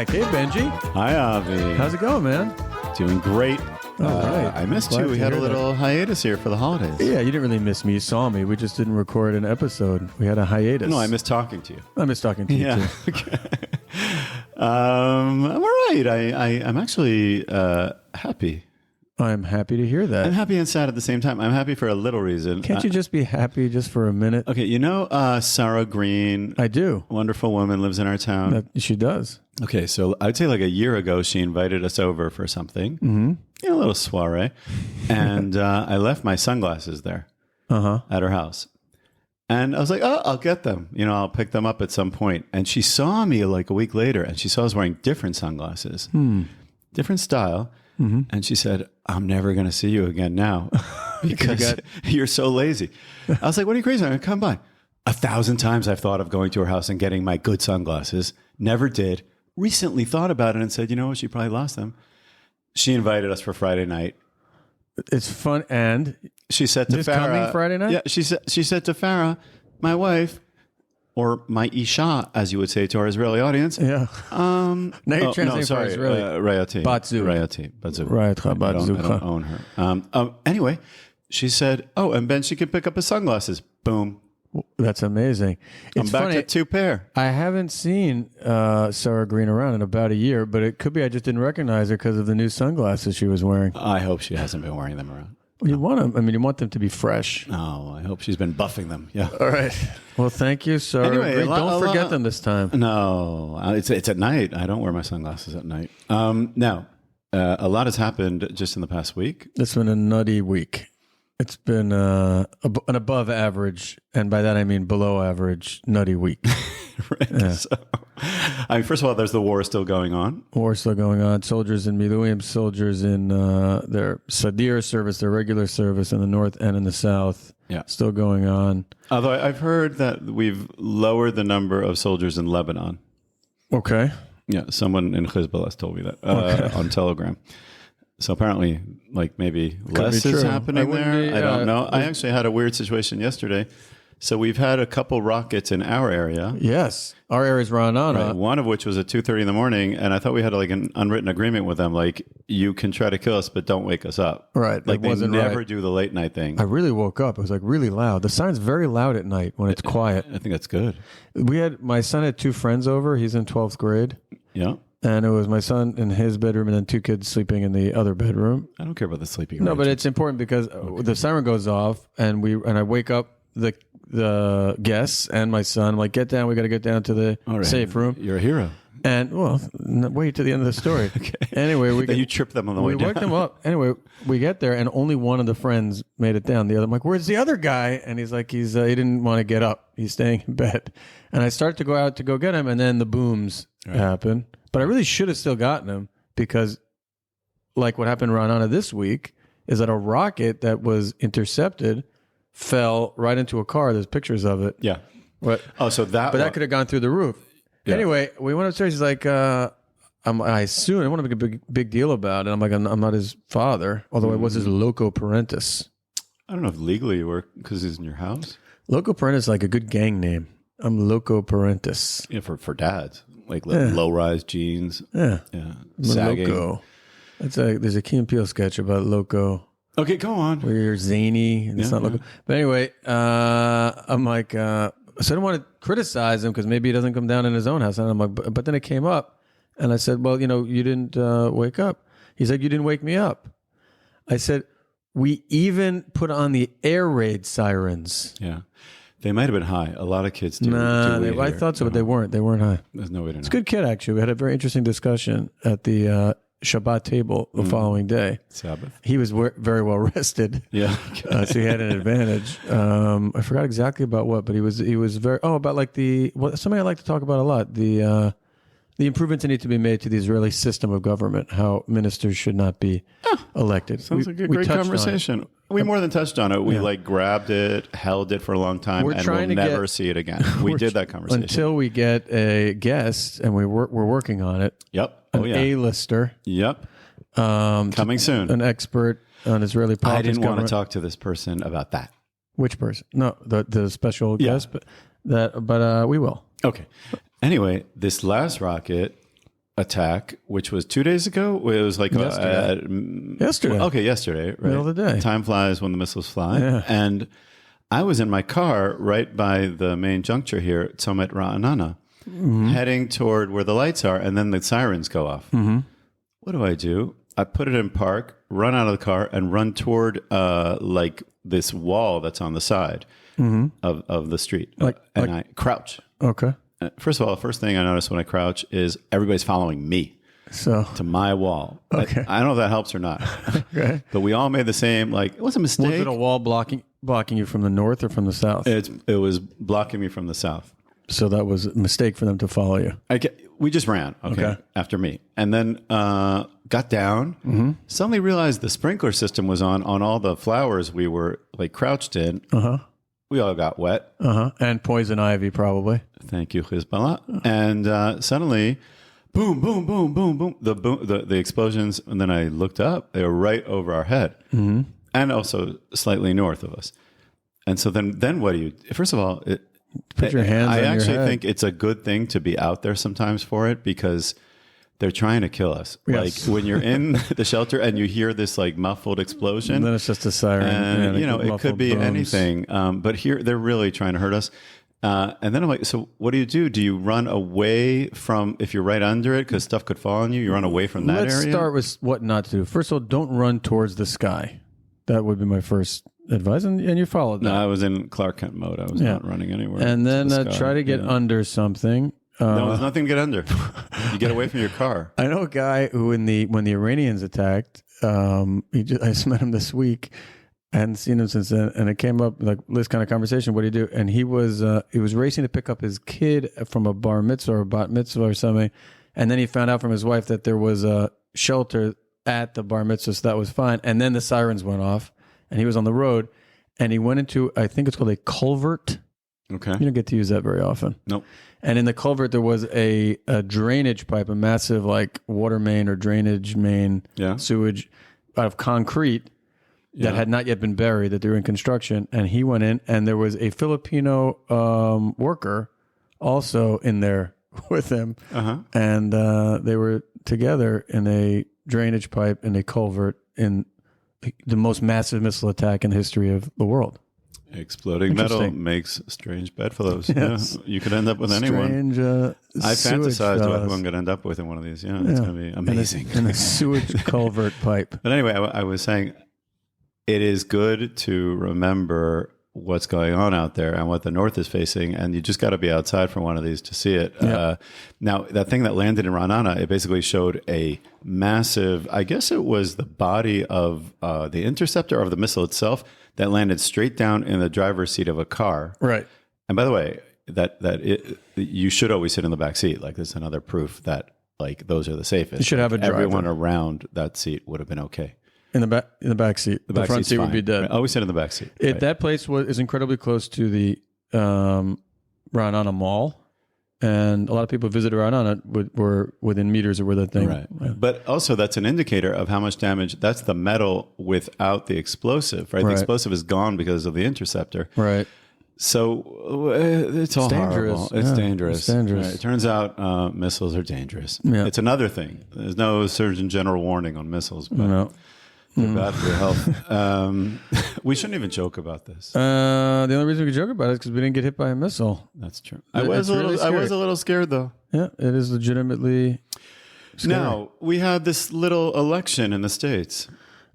Hey, Benji. Hi, Avi. How's it going, man? Doing great. All right. I missed Glad you. We to had a hear little hiatus here for the holidays. Yeah, you didn't really miss me. You saw me. We just didn't record an episode. We had a hiatus. No, I missed talking to you. I miss talking to you, too. Okay. I'm all right. I'm actually happy. I'm happy to hear that. I'm happy and sad at the same time. I'm happy for a little reason. Can't you just be happy just for a minute? Okay, you know Sarah Green? I do. Wonderful woman, lives in our town. She does. Okay, so I'd say like a year ago, she invited us over for something. Mm-hmm. A little soiree. And I left my sunglasses there at her house. And I was like, oh, I'll get them. You know, I'll pick them up at some point. And she saw me like a week later, and she saw I was wearing different sunglasses, different style. Mm-hmm. And she said, I'm never going to see you again now because you're so lazy. I was like, what are you crazy? I'm going to come by. 1,000 times I've thought of going to her house and getting my good sunglasses. Never did. Recently thought about it and said, you know what? She probably lost them. She invited us for Friday night. It's fun. And she said to Farah, coming Friday night? Yeah, she said to Farah, my wife, or my Isha, as you would say to our Israeli audience. Yeah. Now you're translating for Israeli. Rayati. Batzu. I don't own her. Anyway, she said, oh, and Ben, she can pick up his sunglasses. Boom. That's amazing. I'm back to 2 pair. I haven't seen Sarah Green around in about a year, but it could be I just didn't recognize her because of the new sunglasses she was wearing. I hope she hasn't been wearing them around. You want them? I mean, you want them to be fresh. Oh, I hope she's been buffing them. Yeah. All right. Well, thank you, Sarah. Anyway, don't forget them this time. No, it's at night. I don't wear my sunglasses at night. Now, a lot has happened just in the past week. It's been a nutty week. It's been an above average, and by that I mean below average, nutty week. Right. Yeah. So, I mean, first of all, there's the war still going on. War still going on. Soldiers in Miluim, soldiers in their Sadir service, their regular service in the north and in the south. Yeah. Still going on. Although I've heard that we've lowered the number of soldiers in Lebanon. Okay. Yeah, someone in Hezbollah has told me that on Telegram. So apparently, like maybe less is happening there. I don't know. I actually had a weird situation yesterday. So we've had a couple rockets in our area. Yes. Our area is Raanana. Right. One of which was at 2:30 in the morning. And I thought we had like an unwritten agreement with them. Like, you can try to kill us, but don't wake us up. Right. Like, they never do the late night thing. I really woke up. It was like really loud. The sign's very loud at night when it's quiet. I think that's good. My son had 2 friends over. He's in 12th grade. Yeah. And it was my son in his bedroom and then 2 kids sleeping in the other bedroom. I don't care about the sleeping. No, but it's important because the siren goes off and I wake up the guests and my son. I'm like, get down. We got to get down to the safe room. You're a hero. And wait to the end of the story. Okay. Anyway, you trip them on the way down. We woke them up. Anyway, we get there and only one of the friends made it down. The other, I'm like, where's the other guy? And he's like, he didn't want to get up. He's staying in bed. And I start to go out to go get him, and then the booms happen. But I really should have still gotten him because, like what happened in Raanana this week, is that a rocket that was intercepted fell right into a car. There's pictures of it. Yeah. But that could have gone through the roof. Yeah. Anyway, we went upstairs. He's like, I assume I want to make a big deal about it. I'm like, I'm not his father, although I was his loco parentis. I don't know if legally you were because he's in your house. Loco parentis is like a good gang name. I'm loco parentis. Yeah, for dads. Like low-rise jeans. Yeah. Sagging. Loco. There's a Key and Peele sketch about Loco. Okay, go on. Where you're zany and it's not Loco. But anyway, I'm like, so I don't want to criticize him because maybe he doesn't come down in his own house. And I'm like, but then it came up and I said, well, you didn't wake up. He's like, you didn't wake me up. I said, we even put on the air raid sirens. Yeah. They might have been high. A lot of kids do. I thought so, but they weren't. They weren't high. There's no way to know. It's a good kid, actually. We had a very interesting discussion at the Shabbat table the following day. Sabbath. He was very well rested. Yeah. So he had an advantage. I forgot exactly about what, but he was very about like something I like to talk about a lot. The improvements that need to be made to the Israeli system of government. How ministers should not be elected. Sounds like a great conversation. We more than touched on it. We like grabbed it, held it for a long time, and we'll never see it again. We did that conversation. Until we get a guest, and we're working on it. Yep. An A-lister. Yep. Coming soon. An expert on Israeli politics. I didn't want to talk to this person about that. Which person? No, the special guest. But we will. Okay. Anyway, this last rocket attack, which was 2 days ago, it was like yesterday. Okay, yesterday, right? Middle of the day. Time flies when the missiles fly. Yeah. And I was in my car right by the main juncture here at Summit Raanana, heading toward where the lights are, and then the sirens go off. What do? I put it in park, run out of the car, and run toward like this wall that's on the side of the street. I crouch. Okay. First of all, the first thing I notice when I crouch is everybody's following me to my wall. Okay. I don't know if that helps or not. Okay. But we all made the same, like, it was a mistake. Was it a wall blocking you from the north or from the south? It was blocking me from the south. So that was a mistake for them to follow you. We just ran, after me. And then got down, suddenly realized the sprinkler system was on all the flowers we were like crouched in. We all got wet. And poison ivy, probably. Thank you, Hezbollah. And suddenly, boom, boom, boom, boom, boom, the explosions. And then I looked up. They were right over our head, and also slightly north of us. And so then what do you? First of all, put your hands. I on actually your head. think it's a good thing to be out there sometimes for it, because they're trying to kill us. Yes. Like when you're in the shelter and you hear this like muffled explosion, and then it's just a siren. And it could be anything. But here they're really trying to hurt us. And then I'm like, so what do? Do you run away from, if you're right under it, because stuff could fall on you, you run away from that area? Let's start with what not to do. First of all, don't run towards the sky. That would be my first advice, and you followed that. No, I was in Clark Kent mode. I was not running anywhere. And then try to get under something. No, there's nothing to get under. You get away from your car. I know a guy who, when the Iranians attacked, I just met him this week. I hadn't seen him since then, and it came up like this kind of conversation. What do you do? And he was racing to pick up his kid from a bar mitzvah or bat mitzvah or something, and then he found out from his wife that there was a shelter at the bar mitzvah, so that was fine. And then the sirens went off, and he was on the road, and he went into, I think it's called a culvert. Okay, you don't get to use that very often. Nope. And in the culvert there was a drainage pipe, a massive like water main or drainage main, sewage out of concrete. That had not yet been buried, that they were in construction. And he went in, and there was a Filipino worker also in there with him. And they were together in a drainage pipe in a culvert in the most massive missile attack in the history of the world. Exploding metal makes strange bedfellows. Yes. Yeah, you could end up with anyone. I fantasized what one could end up with in one of these. Yeah, it's going to be amazing. In a sewage culvert pipe. But anyway, I was saying, it is good to remember what's going on out there and what the North is facing, and you just got to be outside for one of these to see it. Now, that thing that landed in Raanana, it basically showed a massive, I guess it was the body of the interceptor of the missile itself that landed straight down in the driver's seat of a car. Right. And by the way, you should always sit in the back seat. Like, this is another proof that like those are the safest. You should have a driver. Everyone around that seat would have been okay. In the back seat. The front seat would be dead. Right. Always sit in the back seat. That place is incredibly close to the Raanana Mall, and a lot of people who visited Raanana were within meters of where that thing. Right. But also, that's an indicator of how much damage. That's the metal without the explosive, right? The explosive is gone because of the interceptor. Right. So it's all dangerous. Horrible. It's dangerous. It's dangerous. Right. It turns out missiles are dangerous. Yeah. It's another thing. There's no Surgeon General warning on missiles, but they're bad for your health. We shouldn't even joke about this. The only reason we could joke about it is because we didn't get hit by a missile. That's true. I was a little scared, though. Yeah, it is legitimately scary. Now, we had this little election in the States.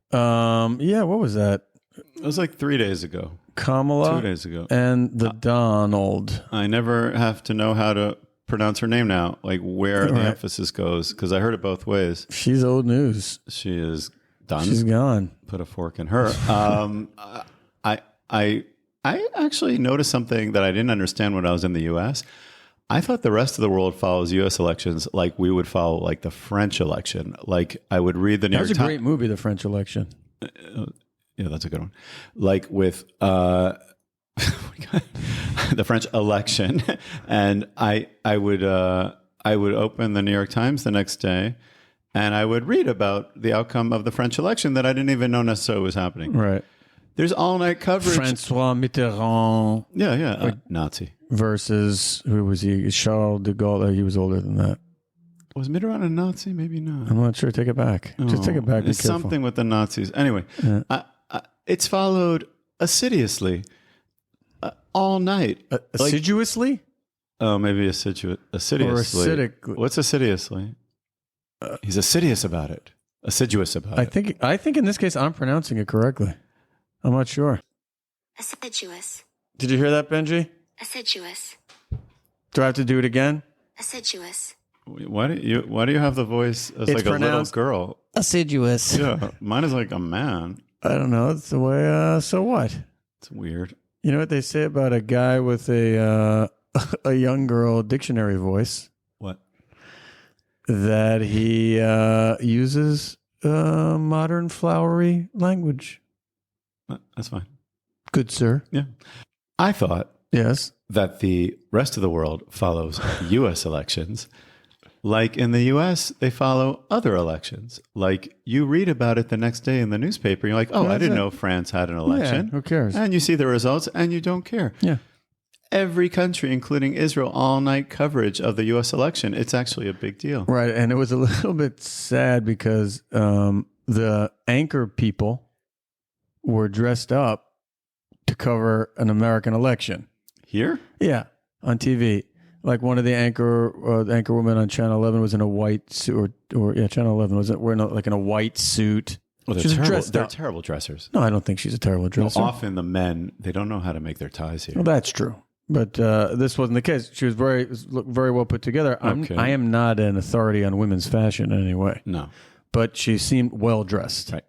What was that? It was like 3 days ago. Kamala 2 days ago. And the Donald. I never have to know how to pronounce her name now, like where the emphasis goes, because I heard it both ways. She's old news. She is done. She's gone. Put a fork in her. I actually noticed something that I didn't understand when I was in the U.S. I thought the rest of the world follows U.S. elections like we would follow like the French election. Like I would read the New York Times. That was a great movie, The French Election. Yeah, that's a good one. Like with the French election, and I would open the New York Times the next day, and I would read about the outcome of the French election that I didn't even know necessarily was happening. Right. There's all night coverage. Francois Mitterrand. Yeah, Nazi versus who was he? Charles de Gaulle. He was older than that. Was Mitterrand a Nazi? Maybe not. I'm not sure. Take it back. Just take it back. It's something with the Nazis. Anyway, it's followed assiduously all night. Assiduously? Maybe assiduously. Or acidic. What's assiduously? He's assiduous about it. Assiduous about it. I think in this case I'm pronouncing it correctly. I'm not sure. Assiduous. Did you hear that, Benji? Assiduous. Do I have to do it again? Assiduous. Why do you have the voice as like a little girl? Assiduous. Yeah, mine is like a man. I don't know. It's the way. So what? It's weird. You know what they say about a guy with a young girl dictionary voice? What? That he uses modern flowery language. That's fine. Good, sir. Yeah. I thought yes that the rest of the world follows U.S. elections. Like in the U.S., they follow other elections. Like you read about it the next day in the newspaper. You're like, oh, I didn't know France had an election. Yeah, who cares? And you see the results and you don't care. Yeah. Every country, including Israel, all-night coverage of the U.S. election. It's actually a big deal. Right. And it was a little bit sad because the anchor people were dressed up to cover an American election. Here? Yeah, on TV. Like one of the anchor women on Channel 11 was in a white suit, or Channel 11 was wearing in a white suit. Well, they're terrible dressers. No, I don't think she's a terrible dresser. Well, often the men, they don't know how to make their ties here. Well, that's true. But this wasn't the case. She was very well put together. I am not an authority on women's fashion in any way. No. But she seemed well dressed. Right.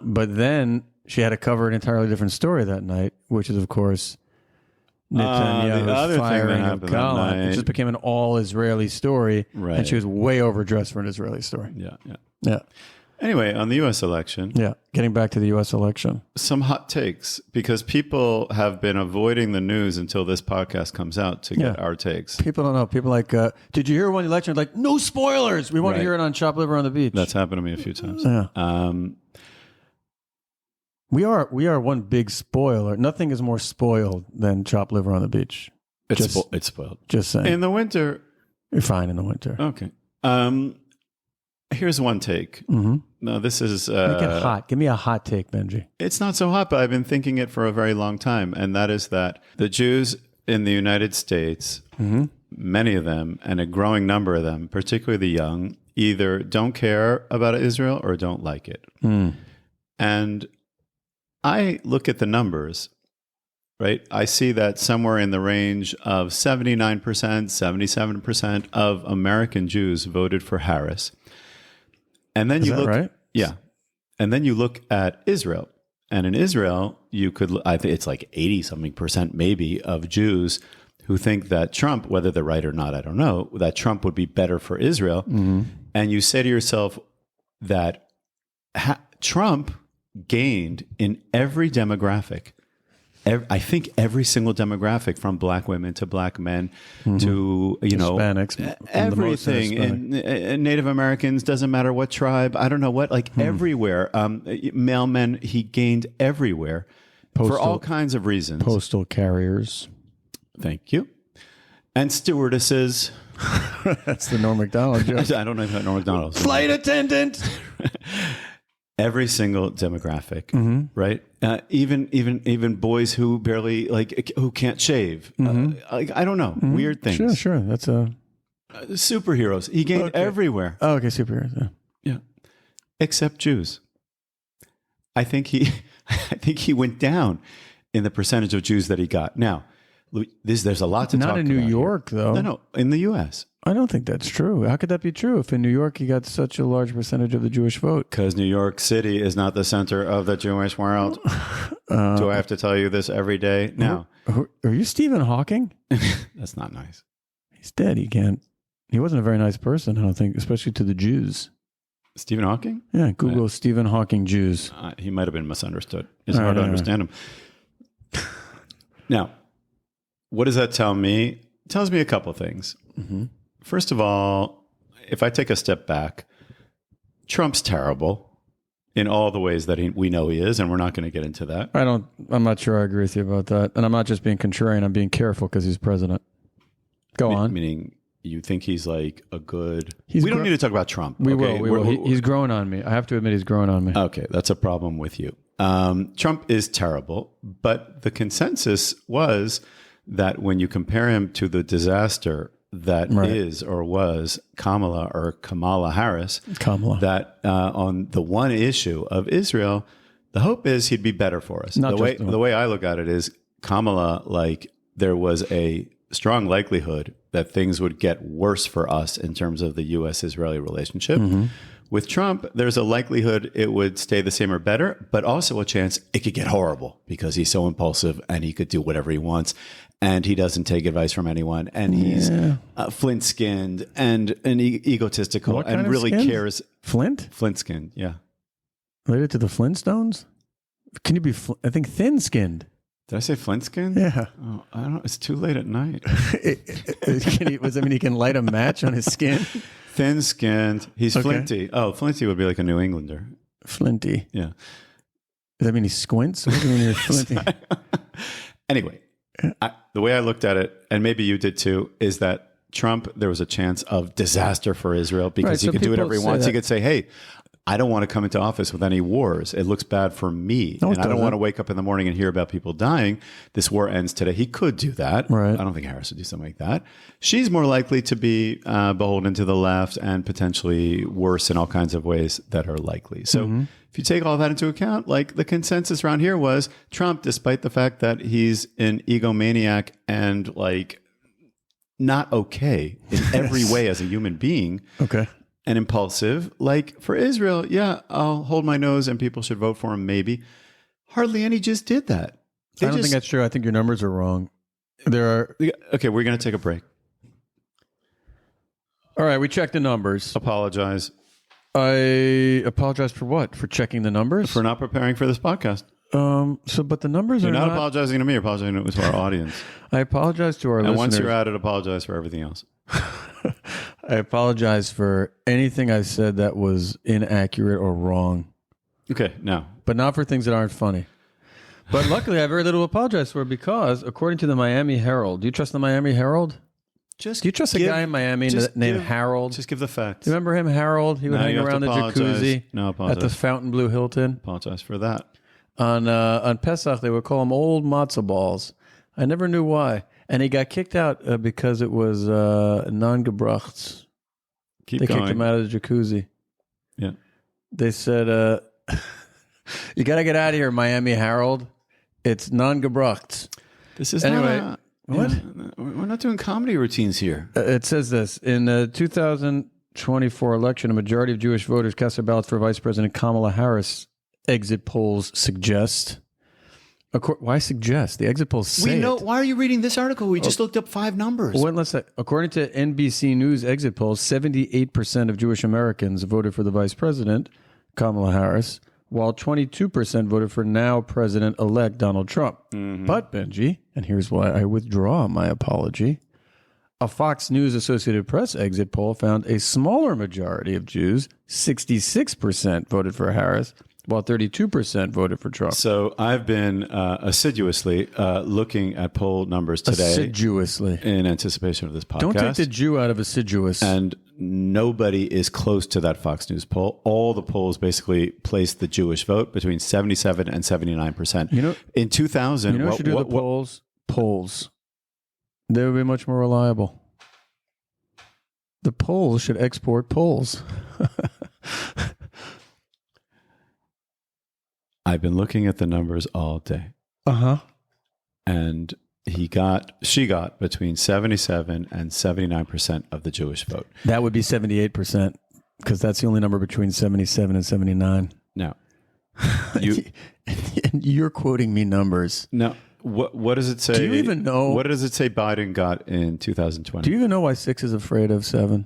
But then she had to cover an entirely different story that night, which is, of course, Netanyahu's firing of Gallant. It just became an all-Israeli story, right. And she was way overdressed for an Israeli story. Yeah. Anyway, on the U.S. election. Yeah, getting back to the U.S. election. Some hot takes, because people have been avoiding the news until this podcast comes out to get our takes. People don't know. People like, did you hear when the election? Like, no spoilers. We want to hear it on Chopped Liver on the Beach. That's happened to me a few times. Yeah. We are one big spoiler. Nothing is more spoiled than Chopped Liver on the Beach. It's spoiled. Just saying. In the winter. You're fine in the winter. Okay. Here's one take. Mm-hmm. No, this is... Make it hot. Give me a hot take, Benji. It's not so hot, but I've been thinking it for a very long time. And that is that the Jews in the United States, many of them, and a growing number of them, particularly the young, either don't care about Israel or don't like it. And I look at the numbers, right? I see that somewhere in the range of 79%, 77% of American Jews voted for Harris. And then you look, right? Yeah. And then you look at Israel. And in Israel, I think it's like 80-something% maybe of Jews who think that Trump, whether they're right or not, I don't know, that Trump would be better for Israel. Mm-hmm. And you say to yourself that Trump gained in every demographic. I think every single demographic, from black women to black men to, Hispanics, everything. And Native Americans, doesn't matter what tribe, I don't know what, everywhere. Male men, he gained everywhere for all kinds of reasons. Postal carriers. Thank you. And stewardesses. That's the Norm Macdonald joke. I don't know about Norm Macdonald. Flight attendant. Every single demographic, right? Even boys who barely who can't shave. I don't know, weird things. Sure. That's a superheroes. He gained everywhere. Oh, okay, superheroes. Yeah, except Jews. I think he went down in the percentage of Jews that he got. Now, there's a lot to talk about. Not in New York, though. No, in the U.S. I don't think that's true. How could that be true if in New York you got such a large percentage of the Jewish vote? Because New York City is not the center of the Jewish world. Do I have to tell you this every day? Now, are you Stephen Hawking? That's not nice. He's dead. He wasn't a very nice person, I don't think, especially to the Jews. Stephen Hawking? Yeah, Google Stephen Hawking Jews. He might have been misunderstood. It's hard to understand him. Now, what does that tell me? It tells me a couple things. Mm-hmm. First of all, if I take a step back, Trump's terrible in all the ways that we know he is, and we're not going to get into that. I'm not sure I agree with you about that. And I'm not just being contrarian, I'm being careful because he's president. Go on. Meaning you think he's like a good... We don't need to talk about Trump. We will. He's growing on me. I have to admit he's growing on me. Okay, that's a problem with you. Trump is terrible, but the consensus was that when you compare him to the disaster that is or was Kamala Harris, that on the one issue of Israel, the hope is he'd be better for us. The way I look at it is Kamala, like there was a strong likelihood that things would get worse for us in terms of the U.S.-Israeli relationship. Mm-hmm. With Trump, there's a likelihood it would stay the same or better, but also a chance it could get horrible because he's so impulsive and he could do whatever he wants, and he doesn't take advice from anyone, and he's flint-skinned and egotistical and really cares. Flint-skinned, yeah. Related to the Flintstones? Can you be, I think, thin-skinned? Did I say flint-skinned? Yeah. Oh, I don't know. It's too late at night. Does that mean he can light a match on his skin? Thin-skinned. He's flinty. Oh, flinty would be like a New Englander. Flinty. Yeah. Does that mean he squints? What do you mean he's flinty? Anyway, the way I looked at it, and maybe you did too, is that Trump, there was a chance of disaster for Israel because he could do whatever he wants. He could say, hey, I don't want to come into office with any wars. It looks bad for me. And I don't want to wake up in the morning and hear about people dying. This war ends today. He could do that. Right. I don't think Harris would do something like that. She's more likely to be beholden to the left and potentially worse in all kinds of ways that are likely. So if you take all that into account, like the consensus around here was Trump, despite the fact that he's an egomaniac and like not okay in every way as a human being. Okay. And impulsive, like for Israel, yeah, I'll hold my nose and people should vote for him, maybe. Hardly any just did that. I don't think that's true. I think your numbers are wrong. Okay, we're going to take a break. All right, we checked the numbers. Apologize. I apologize for what? For checking the numbers? For not preparing for this podcast. But the numbers you're are not apologizing to me, you're apologizing to our audience. I apologize to our listeners. And once you're at it, apologize for everything else. I apologize for anything I said that was inaccurate or wrong. Okay, no. But not for things that aren't funny. But luckily, I have very little to apologize for because, according to the Miami Herald, do you trust the Miami Herald? Do you trust a guy in Miami named Harold? Just give the facts. Do you remember him, Harold? He would hang around the jacuzzi at the Fontainebleau Hilton. Apologize for that. On Pesach, they would call him Old Matzo Balls. I never knew why. And he got kicked out because it was non-gebrachts. They kicked him out of the jacuzzi. Yeah. They said, you got to get out of here, Miami Herald. It's non-gebrachts. This is anyway. What? We're not doing comedy routines here. It says this. In the 2024 election, a majority of Jewish voters cast their ballots for Vice President Kamala Harris. Exit polls suggest. Why suggest? The exit polls say we know. Why are you reading this article? We just looked up 5 numbers. Well, let's say, according to NBC News exit polls, 78% of Jewish Americans voted for the vice president, Kamala Harris, while 22% voted for now President-elect Donald Trump. Mm-hmm. But, Benji, and here's why I withdraw my apology, a Fox News Associated Press exit poll found a smaller majority of Jews, 66% voted for Harris, while 32% voted for Trump. So I've been assiduously looking at poll numbers today. Assiduously. In anticipation of this podcast. Don't take the Jew out of assiduous. And nobody is close to that Fox News poll. All the polls basically placed the Jewish vote between 77 and 79%. You know, in 2000... You know what should do the polls? Polls. They would be much more reliable. The polls should export polls. I've been looking at the numbers all day. Uh-huh. And she got between 77 and 79% of the Jewish vote. That would be 78%, because that's the only number between 77 and 79. No. You're quoting me numbers. No. What does it say? Do you even know? What does it say Biden got in 2020? Do you even know why 6 is afraid of 7?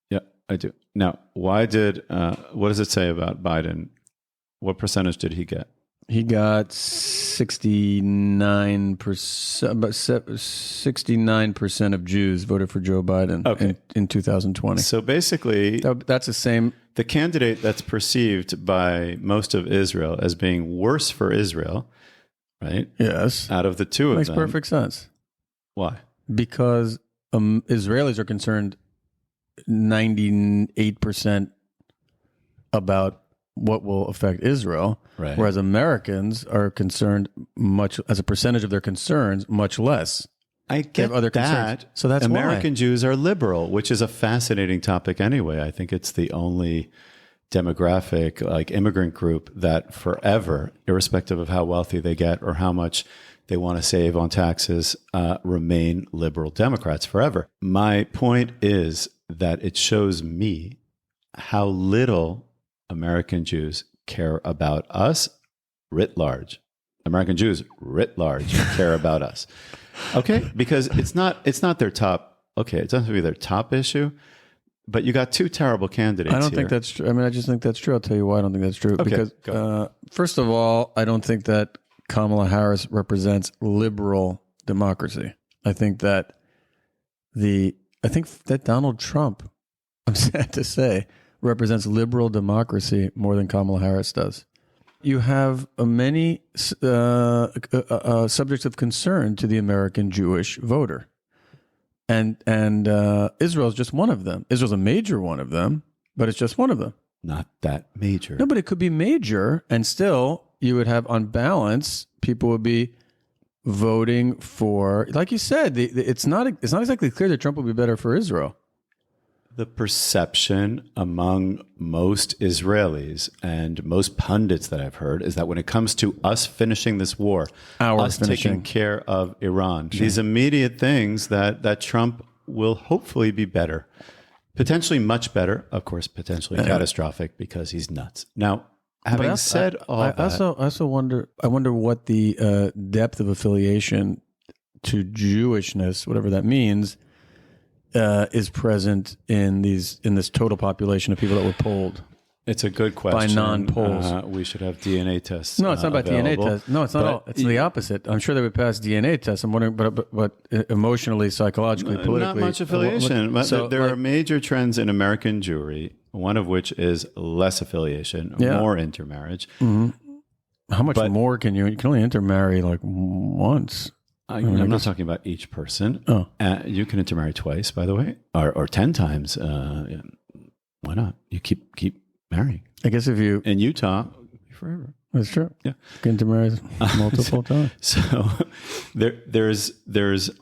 Yeah. I do. Now, what does it say about Biden? What percentage did he get? He got 69%. About 69% of Jews voted for Joe Biden in 2020. So basically, that's the same. The candidate that's perceived by most of Israel as being worse for Israel, right? Yes. Out of the two of them. Makes perfect sense. Why? Because Israelis are concerned 98% about what will affect Israel, right. Whereas Americans are concerned much, as a percentage of their concerns, much less. I get other that. Concerns. So that's American why. Jews are liberal, which is a fascinating topic anyway. I think it's the only demographic, like immigrant group, that forever, irrespective of how wealthy they get or how much they want to save on taxes, remain liberal Democrats forever. My point is that it shows me how little American Jews care about us writ large. American Jews writ large care about us. Okay, because it's not their top. Okay, it doesn't have to be their top issue, but you got two terrible candidates. I don't think that's true. I mean, I just think that's true. I'll tell you why I don't think that's true. Okay, because first of all, I don't think that Kamala Harris represents liberal democracy. I think that Donald Trump, I'm sad to say, represents liberal democracy more than Kamala Harris does. You have many subjects of concern to the American Jewish voter. And Israel is just one of them. Israel's a major one of them, but it's just one of them. Not that major. No, but it could be major, and still you would have, on balance, people would be voting for, like you said, it's not exactly clear that Trump will be better for Israel. The perception among most Israelis and most pundits that I've heard is that when it comes to us finishing this war, taking care of Iran, these immediate things, that Trump will hopefully be better, potentially much better, of course, potentially catastrophic because he's nuts. Now, having said all that, I also wonder what the depth of affiliation to Jewishness, whatever that means, is present in this total population of people that were polled. It's a good question. By non-polls. We should have DNA tests. No, it's not about available. DNA tests. No, it's not. It's the opposite. I'm sure they would pass DNA tests. I'm wondering, but emotionally, psychologically, politically, not much affiliation. There are major trends in American Jewry. One of which is less affiliation, more intermarriage. Mm-hmm. How much more can you? You can only intermarry like once. I'm not talking about each person. Oh. You can intermarry twice, by the way, or 10 times. Why not? You keep marrying. I guess if you in Utah forever. That's true. Yeah, you can intermarry multiple times. So there's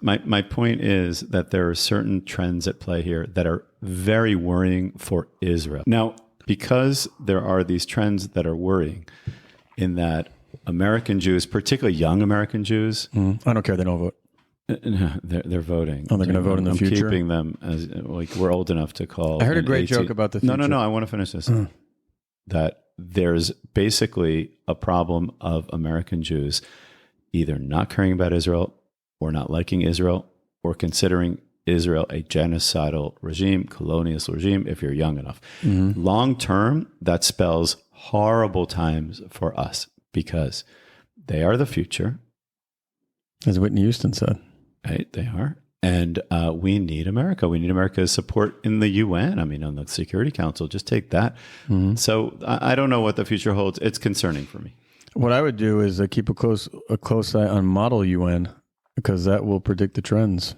my point is that there are certain trends at play here that are very worrying for Israel. Now, because there are these trends that are worrying, in that American Jews, particularly young American Jews, I don't care. They don't vote. No, they're voting. Oh, they're going to vote in the future. I'm keeping them as like we're old enough to call. I heard a great joke about the future. No. I want to finish this. That there's basically a problem of American Jews either not caring about Israel or not liking Israel or considering Israel a genocidal regime, colonialist regime, if you're young enough. Mm-hmm. Long term, that spells horrible times for us because they are the future. As Whitney Houston said. Right, they are. And we need America. We need America's support in the UN. I mean, on the Security Council. Just take that. Mm-hmm. So I don't know what the future holds. It's concerning for me. What I would do is keep a close eye on model UN because that will predict the trends.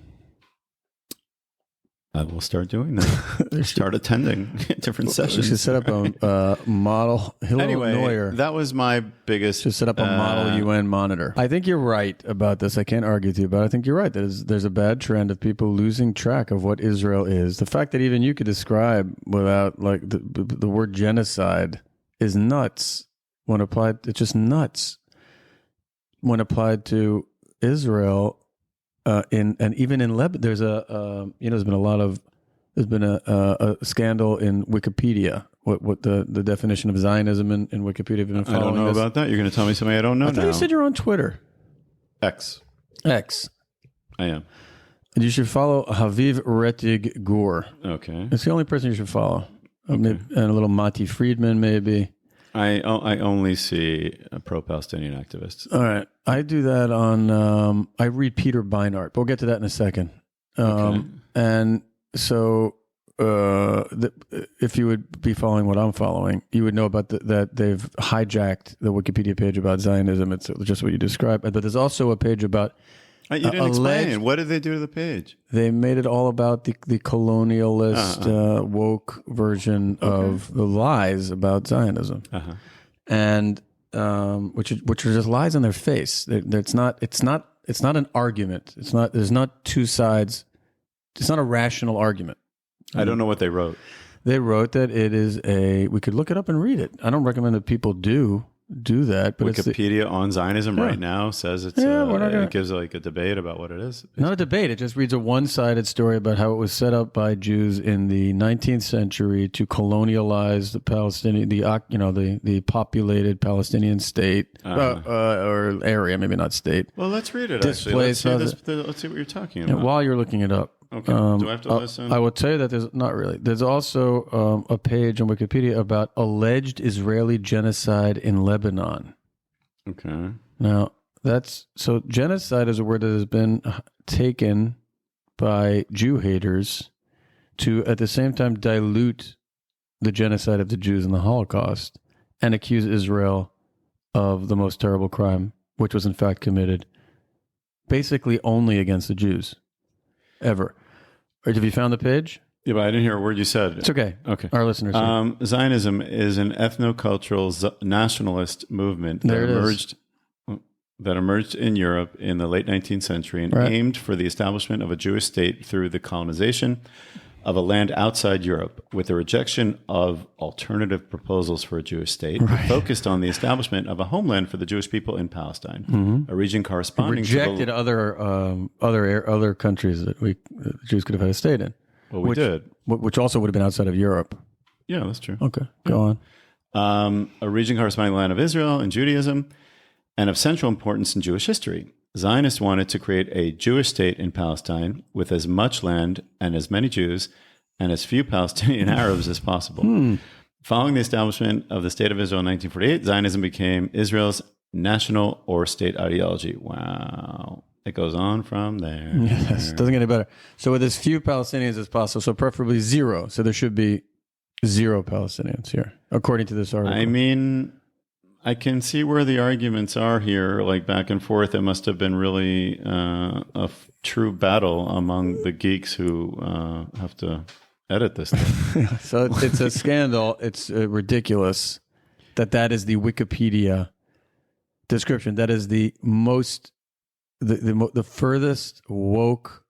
I will start doing that. Start attending different sessions. We should set up a model. Anyway, Neuer that was my biggest. Should set up a model UN monitor. I think you're right about this. I can't argue with you, but I think you're right. There's a bad trend of people losing track of what Israel is. The fact that even you could describe without like the word genocide is nuts when applied. It's just nuts when applied to Israel. Even in Lebanon, there's been a scandal in Wikipedia. What the definition of Zionism in Wikipedia? Have you been following I don't know about that. You're going to tell me something I don't know. I thought you said you're on Twitter. X. I am. You should follow Haviv Rettig Gur. Okay. It's the only person you should follow. Maybe, and a little Mati Friedman, maybe. I only see pro-Palestinian activists. All right. I do that on, I read Peter Beinart, but we'll get to that in a second. Okay. And so if you would be following what I'm following, you would know about that they've hijacked the Wikipedia page about Zionism. It's just what you described. But there's also a page about You didn't explain. What did they do to the page? They made it all about the colonialist, woke version of the lies about Zionism, and which are just lies in their face. It's not an argument. There's not two sides. It's not a rational argument. I don't know what they wrote. They wrote that it is we could look it up and read it. I don't recommend that people do that, but Wikipedia on Zionism right now says it's it gives like a debate about what it is. Not a debate. It just reads a one-sided story about how it was set up by Jews in the 19th century to colonialize the Palestinian, the populated Palestinian state or area, maybe not state. Well, let's read it. Actually, let's see what you're talking about. While you're looking it up. Okay. Do I have to listen? I will tell you that there's not really. There's also a page on Wikipedia about alleged Israeli genocide in Lebanon. Okay. Now, genocide is a word that has been taken by Jew haters to, at the same time, dilute the genocide of the Jews in the Holocaust and accuse Israel of the most terrible crime, which was in fact committed basically only against the Jews. Ever. Have you found the page? Yeah, but I didn't hear a word you said. It's okay. Okay. Our listeners. Zionism is an ethnocultural nationalist movement that emerged in Europe in the late 19th century and aimed for the establishment of a Jewish state through the colonization of a land outside Europe, with the rejection of alternative proposals for a Jewish state. It focused on the establishment of a homeland for the Jewish people in Palestine, a region corresponding rejected to other countries that Jews could have had a state in. Well, we did. Which also would have been outside of Europe. Yeah, that's true. Okay, go on. A region corresponding to the land of Israel and Judaism, and of central importance in Jewish history. Zionists wanted to create a Jewish state in Palestine with as much land and as many Jews and as few Palestinian Arabs as possible. Following the establishment of the State of Israel in 1948, Zionism became Israel's national or state ideology. Wow. It goes on from there. Yes, doesn't get any better. So with as few Palestinians as possible, so preferably zero. So there should be zero Palestinians here, according to this article. I mean, I can see where the arguments are here, like back and forth. It must have been really a true battle among the geeks who have to edit this thing. So it's a scandal. It's ridiculous that is the Wikipedia description. That is the most, the furthest woke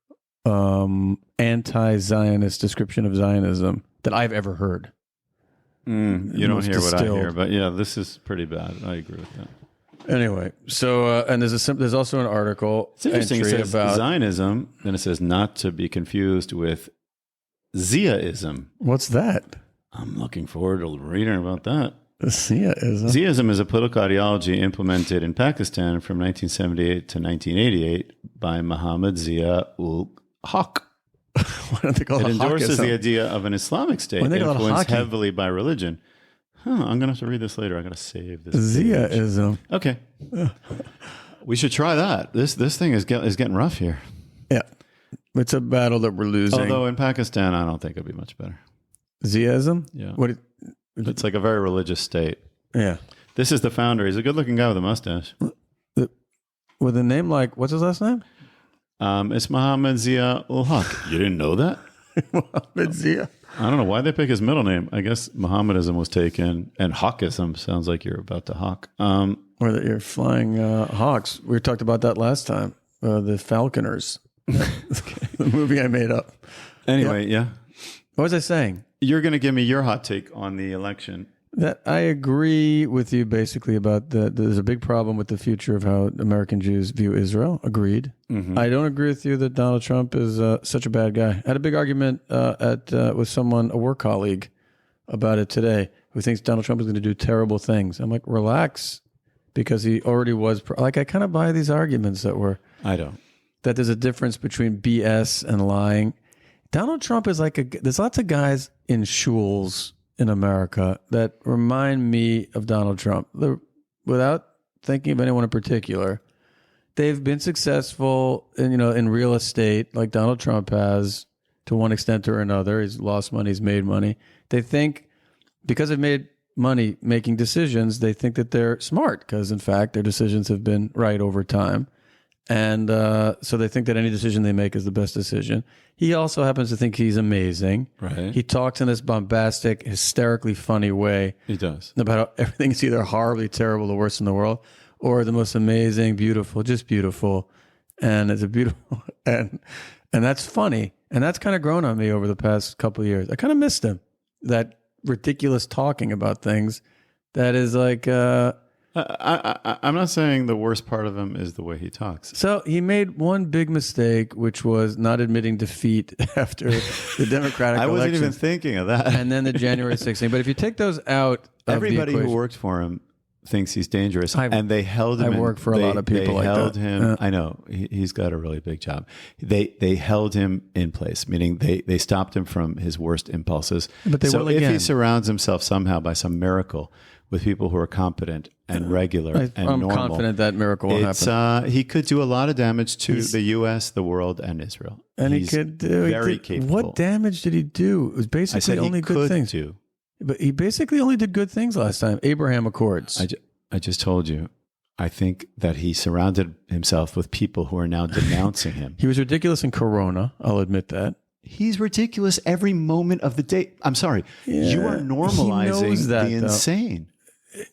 anti-Zionist description of Zionism that I've ever heard. You don't hear what I hear, but yeah, this is pretty bad. I agree with that. Anyway, so and there's also an article. It's interesting. It says about Zionism, then it says not to be confused with Ziaism. What's that? I'm looking forward to reading about that. Ziaism. Ziaism is a political ideology implemented in Pakistan from 1978 to 1988 by Muhammad Zia-ul-Haq. It endorses the idea of an Islamic state influenced heavily by religion. I'm going to have to read this later. I got to save this. Ziaism. Okay. We should try that. This thing is getting rough here. Yeah. It's a battle that we're losing. Although in Pakistan, I don't think it'd be much better. Ziaism? Yeah. It's like a very religious state. Yeah. This is the founder. He's a good-looking guy with a mustache. With a name like, what's his last name? It's Muhammad Zia-ul-Haq. You didn't know that? Muhammad Zia. I don't know why they pick his middle name. I guess Mohammedism was taken, and Hawkism sounds like you're about to hawk. Or that you're flying hawks. We talked about that last time. The Falconers. The movie I made up. Anyway, yeah. What was I saying? You're going to give me your hot take on the election. That I agree with you basically about there's a big problem with the future of how American Jews view Israel. Agreed. Mm-hmm. I don't agree with you that Donald Trump is such a bad guy. I had a big argument with someone, a work colleague, about it today, who thinks Donald Trump is going to do terrible things. I'm like, relax, because he already was. I kind of buy these arguments that were. I don't. that there's a difference between BS and lying. Donald Trump is there's lots of guys in shuls in America that remind me of Donald Trump. Without thinking of anyone in particular, they've been successful in real estate like Donald Trump has to one extent or another. He's lost money, he's made money. They think because they've made money making decisions, they think that they're smart because, in fact, their decisions have been right over time. And so they think that any decision they make is the best decision. He also happens to think he's amazing. Right. He talks in this bombastic, hysterically funny way. He does. About how everything's either horribly terrible, the worst in the world, or the most amazing, beautiful, just beautiful. And it's a beautiful, and that's funny. And that's kind of grown on me over the past couple of years. I kind of missed him. That ridiculous talking about things that is like... I'm not saying the worst part of him is the way he talks. So he made one big mistake, which was not admitting defeat after the Democratic I wasn't elections, even thinking of that. and then the January 16th. But if you take those out, everybody of the who worked for him thinks he's dangerous, and they held him. I work for a lot of people like that. They held him. I know he's got a really big job. They held him in place, meaning they stopped him from his worst impulses. But they will if again. he surrounds himself somehow by some miracle with people who are competent and regular and I'm normal, confident that miracle will happen. He could do a lot of damage to the U.S., the world, and Israel. And he's he could do very capable. What damage did he do? It was basically I said only he good could things. do. But he basically only did good things last time. Abraham Accords. I just told you. I think that he surrounded himself with people who are now denouncing him. He was ridiculous in Corona. I'll admit that. He's ridiculous every moment of the day. I'm sorry. Yeah, you are normalizing the insane.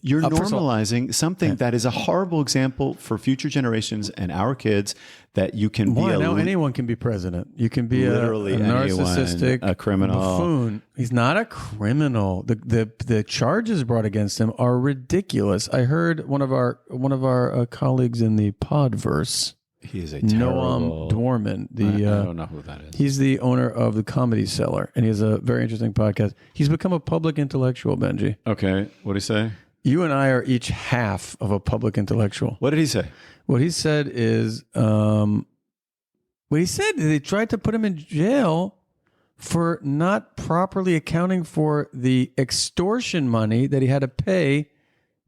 You're normalizing something that is a horrible example for future generations and our kids that you can be now anyone can be president. You can be literally a narcissistic, a criminal, buffoon. He's not a criminal. The charges brought against him are ridiculous. I heard one of our colleagues in the Podverse. He is a terrible... Noam Dworman. I don't know who that is. He's the owner of the Comedy Cellar, and he has a very interesting podcast. He's become a public intellectual, Benji. Okay, what did he say? You and I are each half of a public intellectual. What did he say? What he said is, they tried to put him in jail for not properly accounting for the extortion money that he had to pay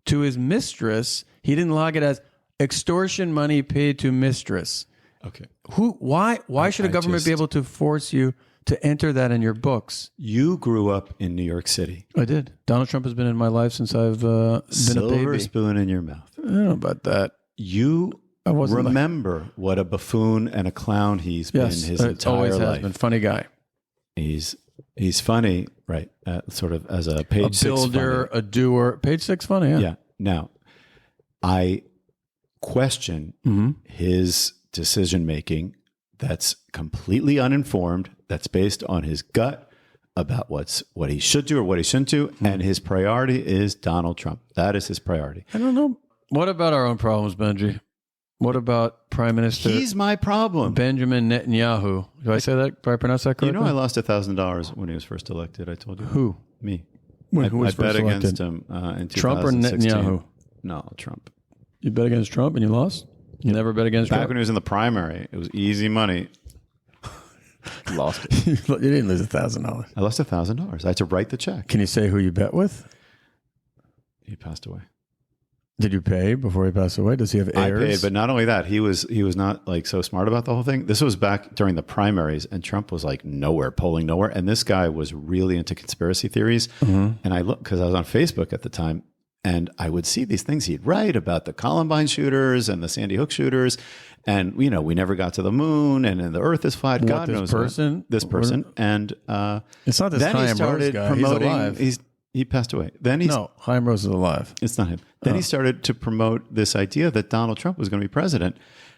to his mistress. He didn't log it as extortion money paid to mistress. Okay. Why should a government be able to force you to enter that in your books? You grew up in New York City. I did. Donald Trump has been in my life since I've been a baby. Silver spoon in your mouth. I don't know about that. You remember what a buffoon and a clown he's been his entire always life. Has been. Funny guy. He's funny, right? Sort of as a page 6 builder, funny. A doer. Page 6 funny, yeah. Yeah. Now, I question his decision making that's completely uninformed, that's based on his gut about what he should do or what he shouldn't do, and his priority is Donald Trump. That is his priority. I don't know. What about our own problems, Benji? What about Prime Minister? He's my problem. Benjamin Netanyahu. Do I say that? Do I pronounce that correctly? You know, I lost $1,000 when he was first elected. I told you. Who? Me. Who was I first bet elected? against him in 2016. Trump or Netanyahu? No, Trump. You bet against Trump and you lost? You never bet against Back Trump? when he was in the primary, it was easy money. Lost it. You didn't lose $1,000. I lost $1,000. I had to write the check. Can you say who you bet with? He passed away. Did you pay before he passed away? Does he have heirs? I paid, but not only that, he was not like so smart about the whole thing. This was back during the primaries, and Trump was like polling nowhere. And this guy was really into conspiracy theories. And I looked because I was on Facebook at the time, and I would see these things he'd write about the Columbine shooters and the Sandy Hook shooters. And, we never got to the moon, and the earth is flat. God knows this person. And it's not this then Chaim he started Rose guy. promoting. He's alive. He passed away. No, Chaim Rose is alive. It's not him. Then he started to promote this idea that Donald Trump was going to be president.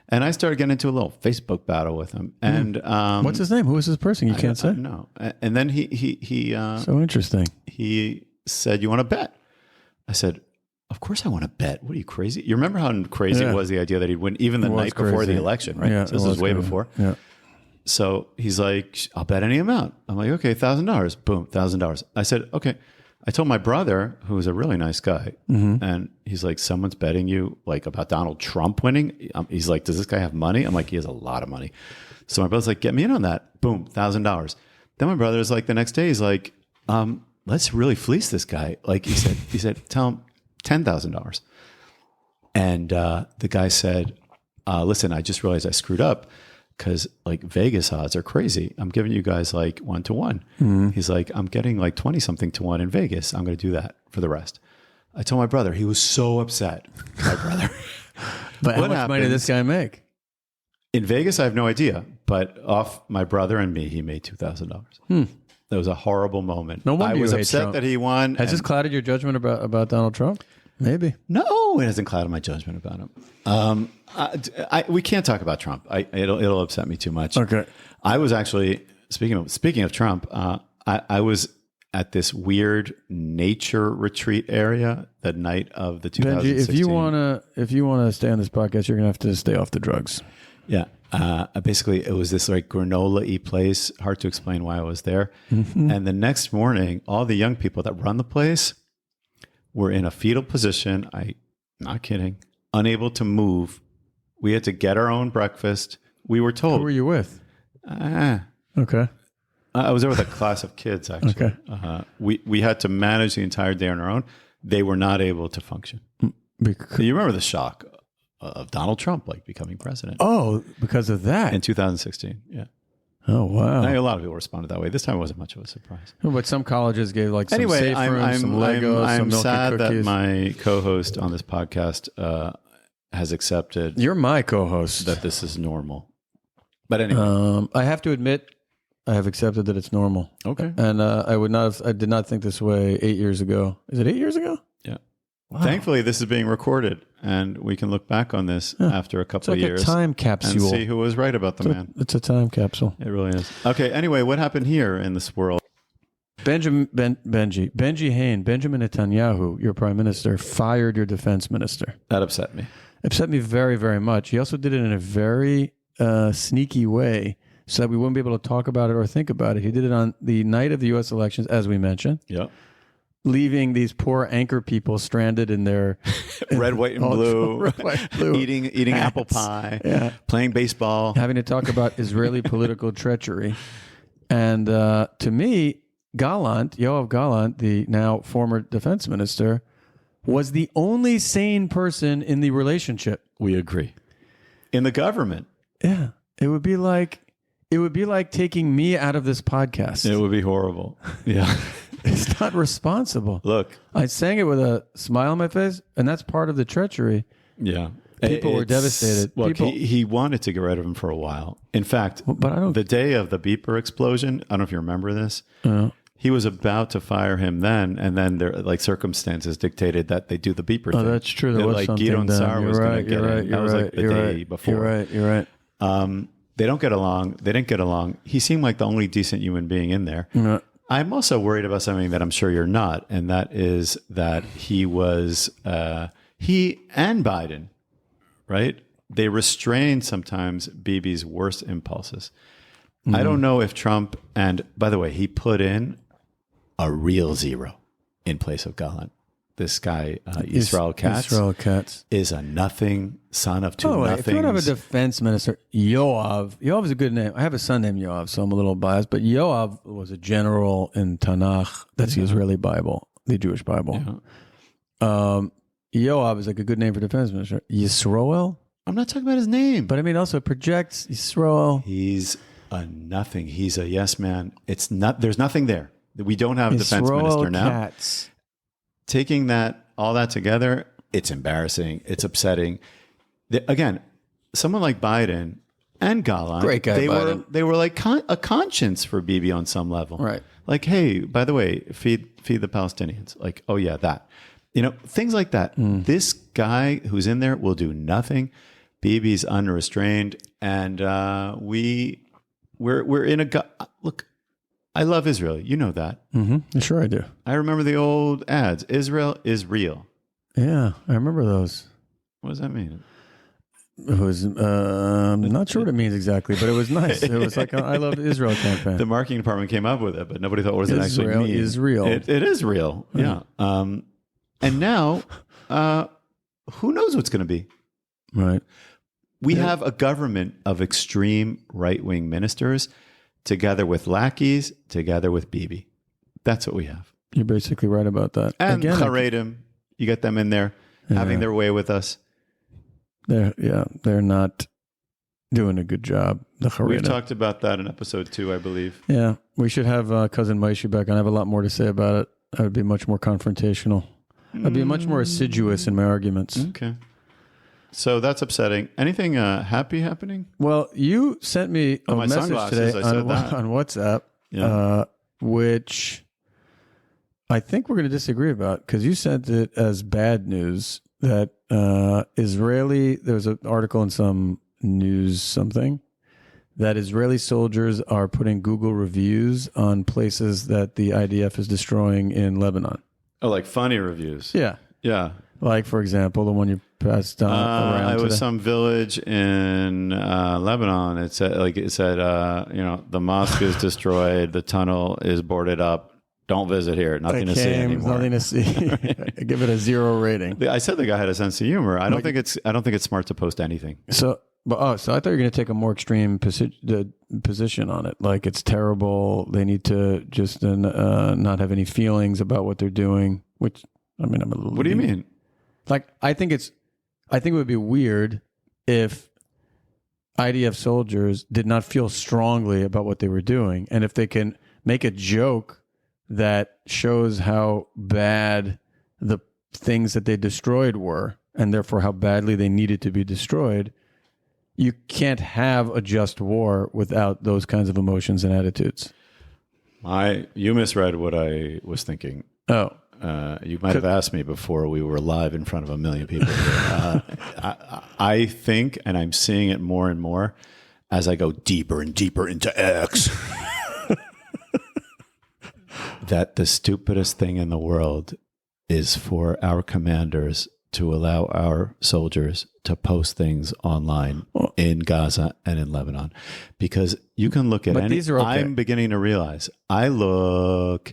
And I started getting into a little Facebook battle with him. And what's his name? Who is this person? You can't say? No. And then he so interesting. He said, "You want to bet?" I said, "Of course I want to bet. What are you, crazy?" You remember how crazy it was, the idea that he'd win even the night before the election, right? Yeah, so this was way before. Yeah. So he's like, "I'll bet any amount." I'm like, "Okay, $1,000." Boom, $1,000. I said, "Okay." I told my brother, who was a really nice guy, and he's like, someone's betting you like about Donald Trump winning. He's like, does this guy have money? I'm like, he has a lot of money. So my brother's like, get me in on that. Boom, $1,000. Then my brother's like, the next day, he's like, let's really fleece this guy. Like he said, tell him $10,000. And the guy said, listen, I just realized I screwed up. Because like Vegas odds are crazy. I'm giving you guys like 1-to-1. He's like, I'm getting like 20 something to 1 in Vegas. I'm going to do that for the rest. I told my brother, he was so upset. My brother. But how much money did this guy make? In Vegas, I have no idea. But off my brother and me, he made $2,000. That was a horrible moment. No wonder I was you hate upset Trump. that he won. Has this clouded your judgment about Donald Trump? Maybe. No, it hasn't clouded my judgment about him. We can't talk about Trump. It'll upset me too much. Okay. I was actually speaking of Trump. I was at this weird nature retreat area the night of the 2016. Benji, if you wanna stay on this podcast, you're gonna have to stay off the drugs. Yeah. Basically, it was this like granola-y place. Hard to explain why I was there. And the next morning, all the young people that run the place were in a fetal position. Not kidding. Unable to move. We had to get our own breakfast. We were told. Who were you with? Okay. I was there with a class of kids, actually. Okay. We had to manage the entire day on our own. They were not able to function. Because, You remember the shock of Donald Trump like becoming president because of that. in 2016. Yeah. Oh, wow. I think a lot of people responded that way. This time it wasn't much of a surprise. But some colleges gave like some Anyway, safe rooms, some Legos, I'm some milk sad and that cookies. my co-host on this podcast has accepted You're my co-host. that this is normal. But anyway, I have to admit, I have accepted that it's normal. okay. And I did not think this way 8 years ago. Is it 8 years ago? Yeah. Wow. Thankfully, this is being recorded, and we can look back on this after a It's couple like of years a time and capsule. see who was right about the man. It's a time capsule. It really is. Okay. Anyway, what happened here in this world? Benji Hain, Benjamin Netanyahu, your prime minister, fired your defense minister. That upset me. Upset me very, very much. He also did it in a very sneaky way so that we wouldn't be able to talk about it or think about it. He did it on the night of the U.S. elections, as we mentioned, Yeah. leaving these poor anchor people stranded in their Red, white, and blue. Red, white, blue. eating apple pie. Yeah. Playing baseball. Having to talk about Israeli political treachery. And to me, Yoav Gallant, the now former defense minister, was the only sane person in the relationship. We agree. In the government. Yeah. It would be like taking me out of this podcast. It would be horrible. Yeah. It's not responsible. Look. I sang it with a smile on my face, and that's part of the treachery. Yeah. People were devastated. Look, he wanted to get rid of him for a while. In fact, But I don't. the day of the beeper explosion, I don't know if you remember this, he was about to fire him then, and then there like circumstances dictated that they do the beeper thing. Oh, that's true. There was like something Gideon done. Sar You're was going right, to get you're right, in. That you're was like right, the you're day right, before. You're right. They don't get along. They didn't get along. He seemed like the only decent human being in there. Yeah. I'm also worried about something that I'm sure you're not, and that is that he and Biden, right? They restrain sometimes Bibi's worst impulses. I don't know if Trump, and by the way, he put in a real zero in place of Gallant. This guy, Yisrael Katz, is a nothing son of two nothings. If you don't have a defense minister, Yoav is a good name. I have a son named Yoav, so I'm a little biased, but Yoav was a general in Tanakh. That's the Israeli Bible, the Jewish Bible. Yeah. Yoav is like a good name for defense minister. Yisroel? I'm not talking about his name. But I mean, also it projects Yisroel. He's a nothing. He's a yes man. It's not. There's nothing there. We don't have a defense minister now. Katz. Taking all that together, it's embarrassing. It's upsetting. Again, someone like Biden and Gallant, Great guy, Biden. They were like a conscience for Bibi on some level, Right? Like, hey, by the way, feed the Palestinians. Like, oh yeah, that. Things like that. This guy who's in there will do nothing. Bibi's unrestrained, and we're in a look. I love Israel. You know that. Mm-hmm. Sure, I do. I remember the old ads. Israel is real. Yeah, I remember those. What does that mean? who's I'm not sure what it means exactly, but it was nice. It was like an I Love Israel campaign. The marketing department came up with it, but nobody thought what does it actually Israel mean. is real. It is real. Yeah. And now, who knows what's going to be? Right. We have a government of extreme right-wing ministers together with lackeys, together with Bibi. That's what we have. You're basically right about that. And Haredim, you get them in there, having their way with us. They're not doing a good job. The Haredim. We've talked about that in episode 2, I believe. Yeah, we should have cousin Maishi back on. I have a lot more to say about it. I would be much more confrontational. I'd be much more assiduous in my arguments. Okay. So that's upsetting. Anything happy happening? Well, you sent me a my message sunglasses, today I said that. on WhatsApp, Yeah. which I think we're going to disagree about because you sent it as bad news that there's an article in some news something that Israeli soldiers are putting Google reviews on places that the IDF is destroying in Lebanon. Oh, like funny reviews. Yeah. Yeah. Like, for example, the one you passed on around it was today. some village in Lebanon. It said, the mosque is destroyed. The tunnel is boarded up. Don't visit here. Nothing to see anymore. Nothing to see. I give it a 0 rating. I said the guy had a sense of humor. I don't think it's smart to post anything. So I thought you were going to take a more extreme position on it. Like it's terrible. They need to just not have any feelings about what they're doing. Which I mean, I'm a little. What do you mean? Like I think it would be weird if IDF soldiers did not feel strongly about what they were doing, and if they can make a joke that shows how bad the things that they destroyed were, and therefore how badly they needed to be destroyed. You can't have a just war without those kinds of emotions and attitudes. You misread what I was thinking. Oh. You might have asked me before we were live in front of a million people. I think, and I'm seeing it more and more as I go deeper and deeper into X, that the stupidest thing in the world is for our commanders to allow our soldiers to post things online in Gaza and in Lebanon. Because you can look at these are okay. I'm beginning to realize, I look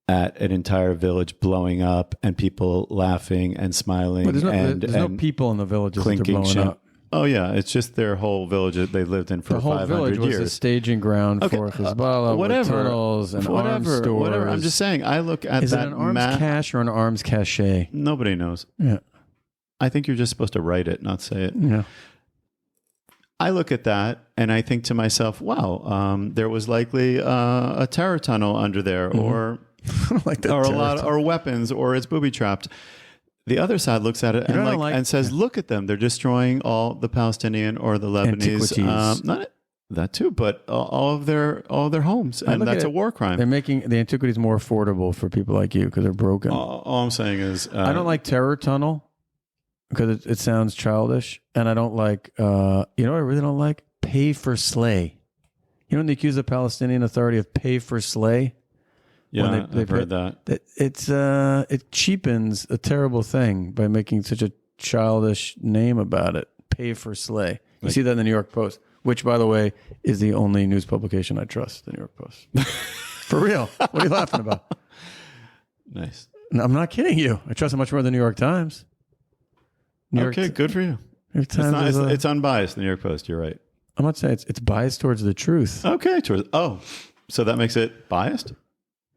at an entire village blowing up and people laughing and smiling. But there's no people in the villages that are blowing up. Oh, yeah. It's just their whole village that they lived in for 500 years. The whole village was a staging ground for Hezbollah, with tunnels and arms stores. Whatever. I'm just saying, I look at Is it an arms cache or an arms cache? Nobody knows. Yeah. I think you're just supposed to write it, not say it. Yeah. I look at that and I think to myself, wow, there was likely a terror tunnel under there, or or weapons, or it's booby trapped. The other side looks at it and says, look at them. They're destroying all the Palestinian or the Lebanese. Not that too, but all of their homes. And that's a war crime. They're making the antiquities more affordable for people like you because they're broken. All I'm saying is... I don't like terror tunnel because it sounds childish. And I don't like... you know what I really don't like? Pay for slay. You know when they accuse the Palestinian Authority of pay for slay? Yeah, I've heard that. It cheapens a terrible thing by making such a childish name about it. Pay for slay. You see that in the New York Post, which, by the way, is the only news publication I trust, the New York Post. For real. What are you laughing about? Nice. No, I'm not kidding you. I trust it much more than the New York Times. Good for you. New York Times it's unbiased, the New York Post. You're right. I'm not saying it's biased towards the truth. Okay. So that makes it biased?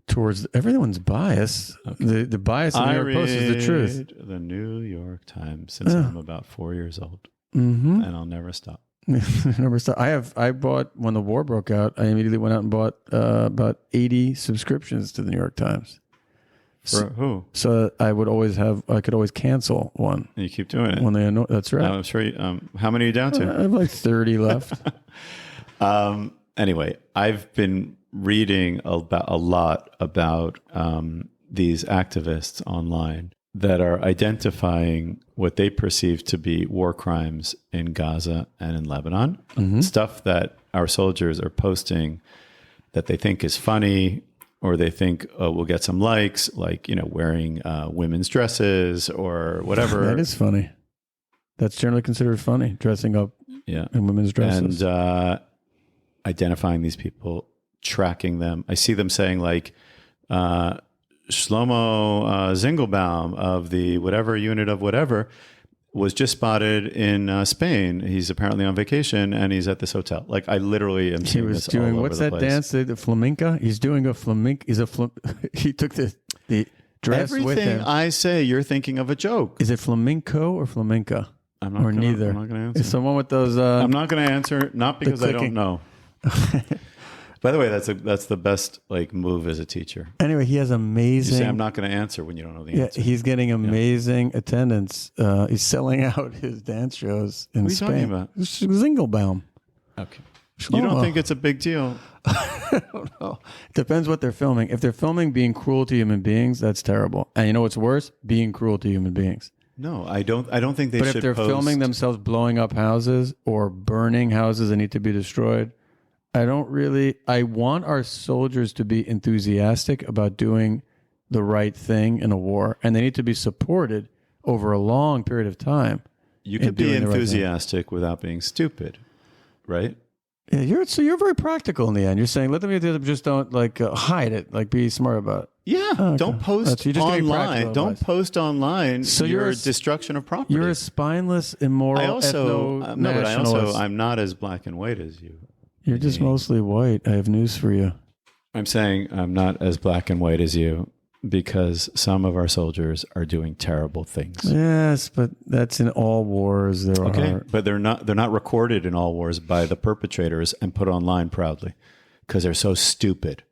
Towards everyone's bias. Okay. The bias of the New York Post is the truth. The New York Times since I'm about 4 years old, and I'll never stop. Never stop. I bought when the war broke out. I immediately went out and bought about 80 subscriptions to the New York Times. For who? So I could always cancel one. And you keep doing it when they annoy. That's right. I'm sure. How many are you down to? I have like 30 left. Anyway, I've been reading a lot about these activists online that are identifying what they perceive to be war crimes in Gaza and in Lebanon. Stuff that our soldiers are posting that they think is funny, or they think will get some likes, like wearing women's dresses or whatever. That is funny. That's generally considered funny, dressing up Yeah. in women's dresses. And identifying these people, tracking them. I see them saying like, Shlomo Zingelbaum of the whatever unit of whatever was just spotted in Spain. He's apparently on vacation and he's at this hotel. Like I literally am he seeing was this doing, all over what's the that place. dance? The flamenco? He's doing a flamenco. He took the dress with Everything him. I say, you're thinking of a joke. Is it flamenco or flamenca? I'm not or gonna, neither? I'm not going to answer. It's someone with those... I'm not going to answer, not because I don't clicking. know. By the way, that's the best like move as a teacher. Anyway, he has You amazing... say I'm not going to answer when you don't know the Yeah, answer. he's getting amazing attendance. He's selling out his dance shows in What are you Spain. talking about? Zingelbaum. Okay. You don't Shlomo. think it's a big deal? I don't know. Depends what they're filming. If they're filming being cruel to human beings, that's terrible. And you know what's worse? Being cruel to human beings. No, I don't think they But should if they're post. filming themselves blowing up houses or burning houses that need to be destroyed, I want our soldiers to be enthusiastic about doing the right thing in a war, and they need to be supported over a long period of time. You in could be doing the right thing. enthusiastic without being stupid, right? Yeah, you're very practical in the end. You're saying let them do it, just don't hide it. Like be smart about it. Yeah, okay. don't post You're just giving online. practical Don't advice. post online So your you're a- destruction of property. You're a spineless, immoral, I also ethno-nationalist. I'm not as black and white as you. You're just mostly white. I have news for you. I'm saying I'm not as black and white as you because some of our soldiers are doing terrible things. Yes, but that's in all wars. There Okay, are. but they're not recorded in all wars by the perpetrators and put online proudly because they're so stupid.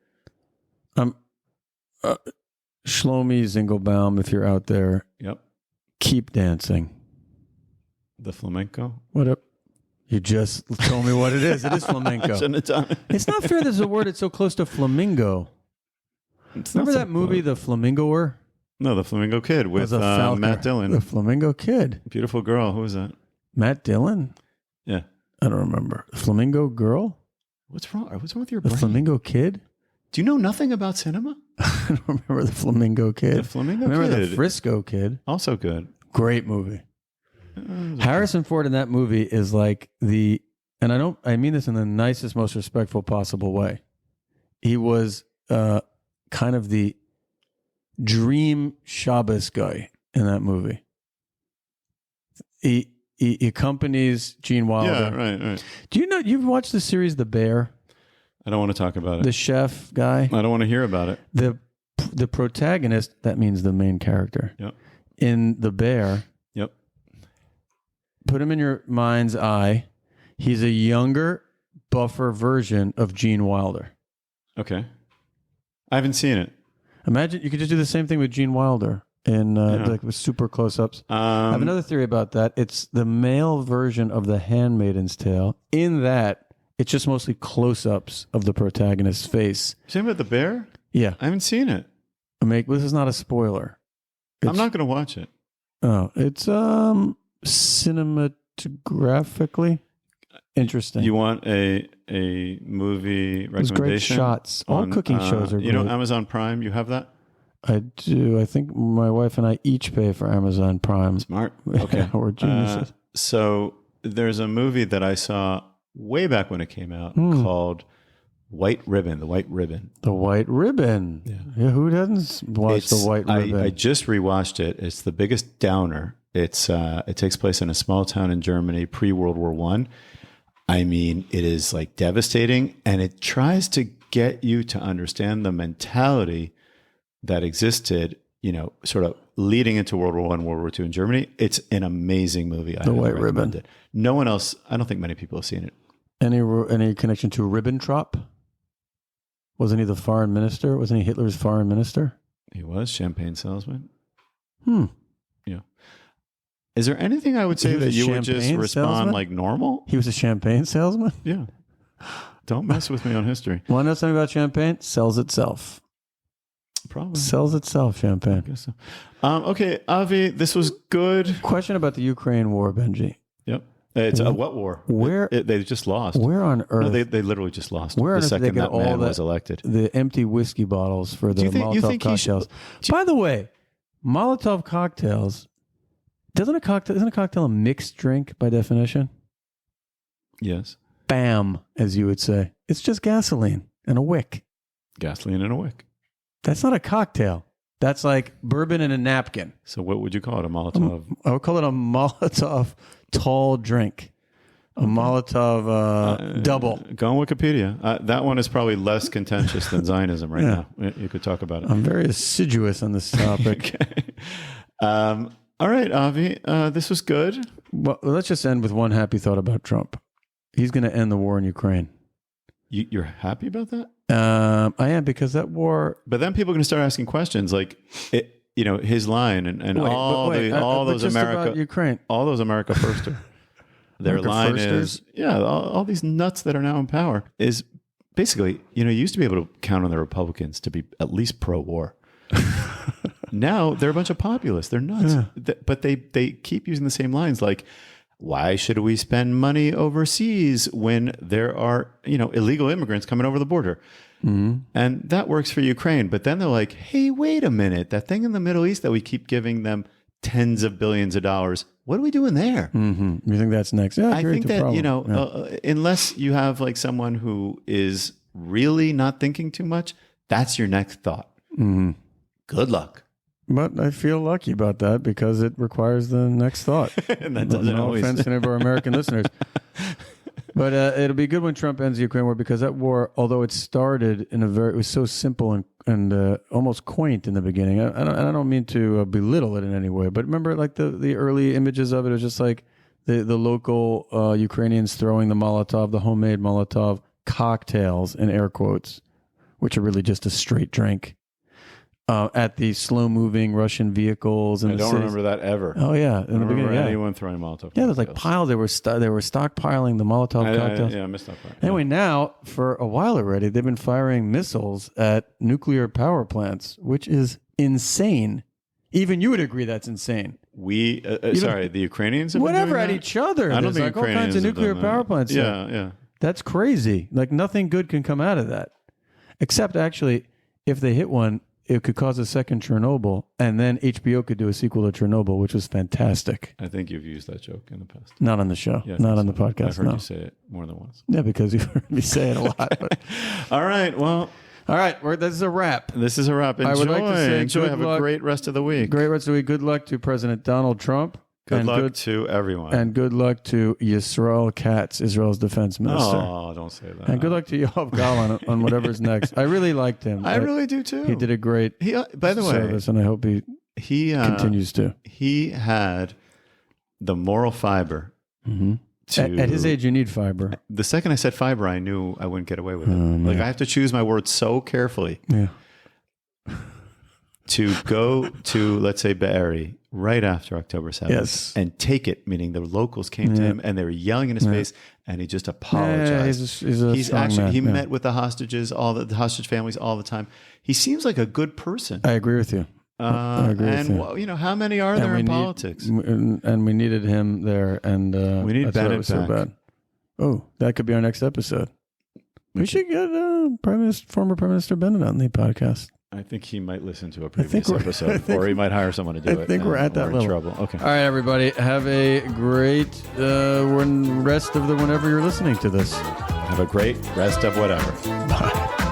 Shlomi Zingelbaum, if you're out there, Yep, keep dancing. the flamenco. What up? You just told me what it is. It is flamenco. Shouldn't have done it. It's not fair there's a word that's so close to flamingo. It's not Remember so that movie, close. The Flamingoer? No, the Flamingo Kid with Was a falcon. Matt Dillon. The Flamingo Kid. Beautiful girl. Who was that? Matt Dillon? Yeah. I don't remember. The Flamingo Girl? What's wrong? What's wrong with your The brain? Flamingo Kid? Do you know nothing about cinema? I don't remember the Flamingo Kid. The Flamingo I remember Kid. the Frisco Kid. Also good. Great movie. Harrison Ford in that movie is like I mean this in the nicest, most respectful possible way. He was kind of the dream Shabbos guy in that movie. He accompanies Gene Wilder. Yeah, right. Do you know you've watched the series The Bear? I don't want to talk about it. The chef guy? I don't want to hear about it. The protagonist, that means the main character. Yep. In The Bear, Yep. put him in your mind's eye. He's a younger, buffer version of Gene Wilder. Okay. I haven't seen it. Imagine you could just do the same thing with Gene Wilder in like with super close-ups. I have another theory about that. It's the male version of The Handmaid's Tale. In that, it's just mostly close-ups of the protagonist's face. Same about the bear? Yeah, I haven't seen it. this is not a spoiler. I'm not going to watch it. Oh, it's cinematographically interesting. You want a movie There's recommendation? great shots. All on, cooking shows are great. You know Amazon Prime? You have that? I do. I think my wife and I each pay for Amazon Prime. Smart. Okay. We're geniuses. So there's a movie that I saw way back when it came out called White Ribbon, The White Ribbon. The White Ribbon. Yeah, who doesn't watch The White Ribbon? I just rewatched it. It's the biggest downer. It takes place in a small town in Germany pre-World War I. I mean, it is like devastating, and it tries to get you to understand the mentality that existed, sort of leading into World War I and World War II in Germany. It's an amazing movie. The White Ribbon. It. No one else, I don't think many people have seen it. Any connection to Ribbentrop? Wasn't he the foreign minister? Wasn't he Hitler's foreign minister? He was champagne salesman. Yeah. Is there anything I would say He was that a you would just champagne respond salesman? like normal? He was a champagne salesman? Yeah. Don't mess with me on history. Want to know something about champagne? Sells itself. Probably. Sells itself, I champagne. guess so. Okay, Avi, this was good. Question about the Ukraine war, Benji. Yep. It's a what war? Where- They just lost. Where on earth? No, they literally just lost. Where on the earth did they second get that all man that- was elected. The empty whiskey bottles for the you think Molotov he should- cocktails. By the way, Molotov cocktails isn't a cocktail a mixed drink by definition? Yes. Bam, as you would say. It's just gasoline and a wick. Gasoline and a wick. That's not a cocktail. That's like bourbon in a napkin. So what would you call it? A Molotov? I would call it a Molotov tall drink. A Molotov double. Go on Wikipedia. That one is probably less contentious than Zionism right now. You could talk about it. I'm very assiduous on this topic. Okay. All right, Avi. This was good. Well, let's just end with one happy thought about Trump. He's going to end the war in Ukraine. You're happy about that? I am, because that war. But then people are going to start asking questions like, his line and all those America Ukraine, all those America firster. Their line is all these nuts that are now in power is basically you used to be able to count on the Republicans to be at least pro-war. Now they're a bunch of populists. They're nuts, but they keep using the same lines like, why should we spend money overseas when there are, illegal immigrants coming over the border? Mm-hmm. And that works for Ukraine. But then they're like, hey, wait a minute. That thing in the Middle East that we keep giving them tens of billions of dollars, what are we doing there? Mm-hmm. You think that's next? Yeah, I think that, unless you have like someone who is really not thinking too much, that's your next thought. Mm-hmm. Good luck. But I feel lucky about that because it requires the next thought. And that doesn't no always. offense to any of our American listeners. But it'll be good when Trump ends the Ukraine war, because that war, although it started it was so simple and almost quaint in the beginning. I don't mean to belittle it in any way, but remember like the early images of it was just like the local Ukrainians throwing the homemade Molotov cocktails in air quotes, which are really just a straight drink. At the slow-moving Russian vehicles, and I don't remember that ever. Oh yeah, in the beginning, anyone throwing Molotov. Yeah, there's like piles. They were stockpiling the Molotov cocktails. I missed that part. Anyway, now for a while already, they've been firing missiles at nuclear power plants, which is insane. Even you would agree that's insane. The Ukrainians have whatever been doing at that? each other. I don't There's think like all kinds of nuclear power plants. Yeah. That's crazy. Like nothing good can come out of that, except actually, if they hit one, it could cause a second Chernobyl, and then HBO could do a sequel to Chernobyl, which was fantastic. I think you've used that joke in the past. Not on the show. Yeah, not on the podcast. I've heard you say it more than once. Yeah, because you've heard me say it a lot. But. All right. Well. All right. This is a wrap. This is a wrap. Enjoy. I would like to say enjoy. Have a great rest of the week. Great rest of the week. Good luck to President Donald Trump. Good luck to everyone. And good luck to Yisrael Katz, Israel's defense minister. Oh, don't say that. And good luck to Yoav Galan on whatever's next. I really liked him. I really do too. He did a great by the service, and I hope he continues to. He had the moral fiber. Mm-hmm. At his age, you need fiber. The second I said fiber, I knew I wouldn't get away with it. Like I have to choose my words so carefully. Yeah. To go to, let's say, Be'eri right after October 7th, yes, and take it, meaning the locals came to him and they were yelling in his face, and he just apologized. He met with the hostages, the hostage families all the time. He seems like a good person. I agree with you. I agree with you. Well, how many are there in politics? And we needed him there, and we need Bennett back. So bad. Oh, that could be our next episode. We should get former Prime Minister Bennett on the podcast. I think he might listen to a previous episode, or he might hire someone to do it. I think we're at that level. Trouble. Okay. All right, everybody. Have a great rest of whenever you're listening to this. Have a great rest of whatever. Bye.